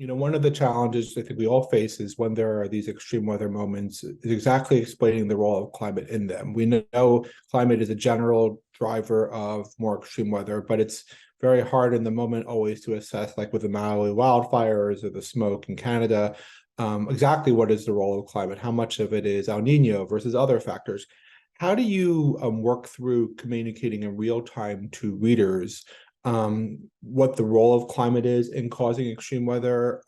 One of the challenges I think we all face is when there are these extreme weather moments, is exactly explaining the role of climate in them. We know climate is a general driver of more extreme weather, but it's very hard in the moment always to assess, like with the Maui wildfires or the smoke in Canada, exactly what is the role of climate, how much of it is El Nino versus other factors. How do you work through communicating in real time to readers what the role of climate is in causing extreme weather?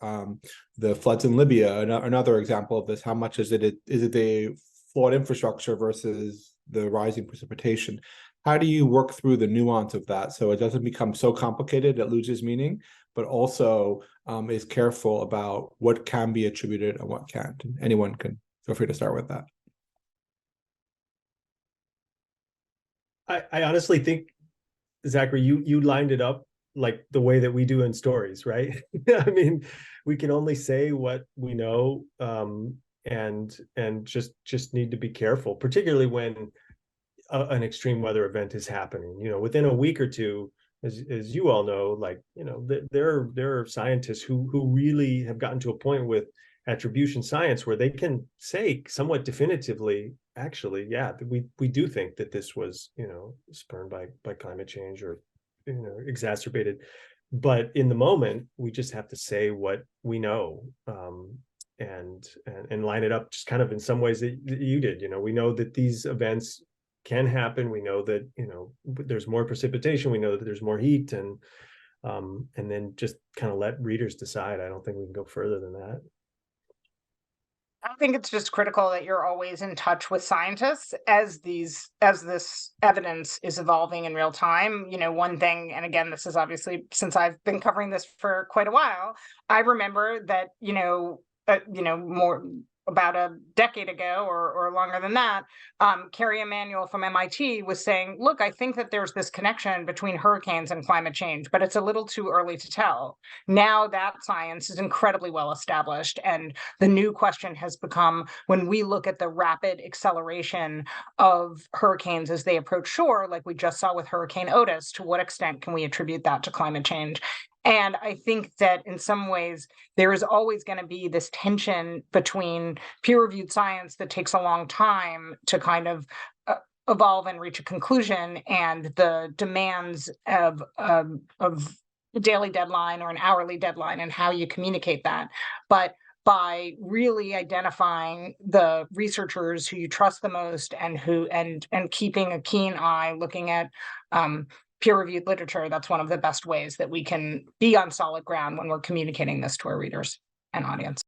The floods in Libya, another example of this. How much is it the flawed infrastructure versus the rising precipitation? How do you work through the nuance of that so it doesn't become so complicated it loses meaning, but also is careful about what can be attributed and what can't? Anyone can feel free to start with that. I honestly think, Zachary, you lined it up like the way that we do in stories, right? I mean, we can only say what we know, and just need to be careful, particularly when an extreme weather event is happening. Within a week or two, as you all know, there are scientists who really have gotten to a point with attribution science where they can say somewhat definitively, actually, yeah, we do think that this was, spurred by climate change or, exacerbated. But in the moment, we just have to say what we know, and line it up just kind of in some ways that you did. We know that these events can happen. We know that, there's more precipitation. We know that there's more heat, and then just kind of let readers decide. I don't think we can go further than that. I think it's just critical that you're always in touch with scientists as this evidence is evolving in real time. One thing, and again, this is obviously since I've been covering this for quite a while, I remember that, more about a decade ago or longer than that, Carrie Emanuel from MIT was saying, look, I think that there's this connection between hurricanes and climate change, but it's a little too early to tell. Now that science is incredibly well established. And the new question has become, when we look at the rapid acceleration of hurricanes as they approach shore, like we just saw with Hurricane Otis, to what extent can we attribute that to climate change? And I think that in some ways, there is always going to be this tension between peer-reviewed science that takes a long time to kind of evolve and reach a conclusion, and the demands of a daily deadline or an hourly deadline and how you communicate that. But by really identifying the researchers who you trust the most and keeping a keen eye looking at peer-reviewed literature, that's one of the best ways that we can be on solid ground when we're communicating this to our readers and audience.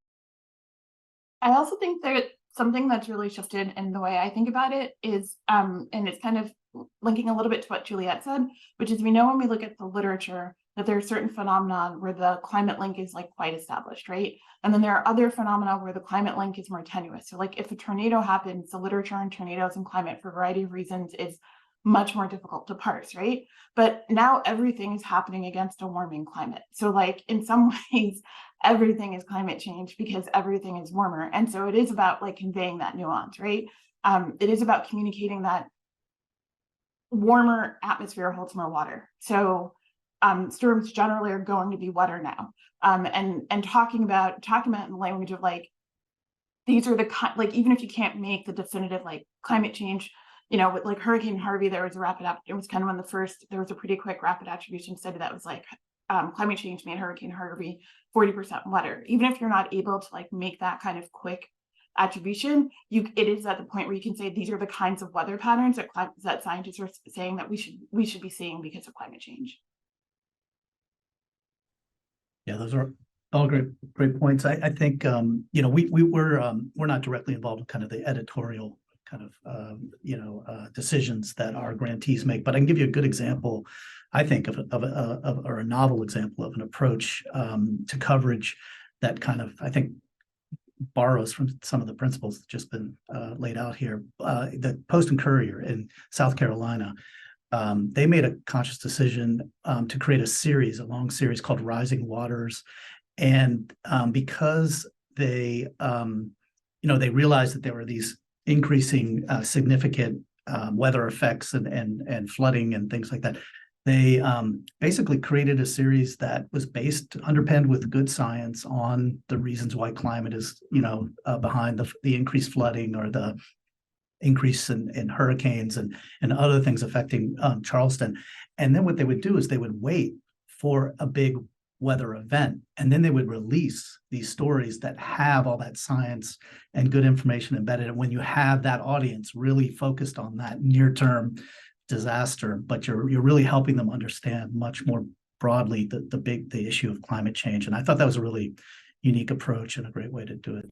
I also think that something that's really shifted in the way I think about it is, and it's kind of linking a little bit to what Juliet said, which is we know when we look at the literature that there are certain phenomena where the climate link is quite established, right? And then there are other phenomena where the climate link is more tenuous. So if a tornado happens, the literature on tornadoes and climate for a variety of reasons is much more difficult to parse, right? But now everything is happening against a warming climate. So in some ways, everything is climate change because everything is warmer. And so it is about conveying that nuance, right? It is about communicating that warmer atmosphere holds more water. So storms generally are going to be wetter now. And talking about it in the language of these are the even if you can't make the definitive climate change, with Hurricane Harvey, there was it was kind of one of the first, there was a pretty quick rapid attribution study that was climate change made Hurricane Harvey 40% wetter. Even if you're not able to make that kind of quick attribution, it is at the point where you can say these are the kinds of weather patterns that scientists are saying that we should be seeing because of climate change. Yeah, those are all great points. I think we're not directly involved in kind of the editorial kind of decisions that our grantees make, but I can give you a good example, I think, of or a novel example of an approach to coverage that kind of, I think, borrows from some of the principles that just been laid out here. The Post and Courier in South Carolina, they made a conscious decision to create a long series called Rising Waters, and because they realized that there were these increasing significant weather effects and flooding and things like that, They basically created a series that was underpinned with good science on the reasons why climate is, behind the increased flooding or the increase in hurricanes and other things affecting Charleston. And then what they would do is they would wait for a big weather event, and then they would release these stories that have all that science and good information embedded. And when you have that audience really focused on that near-term disaster, but you're really helping them understand much more broadly the issue of climate change. And I thought that was a really unique approach and a great way to do it.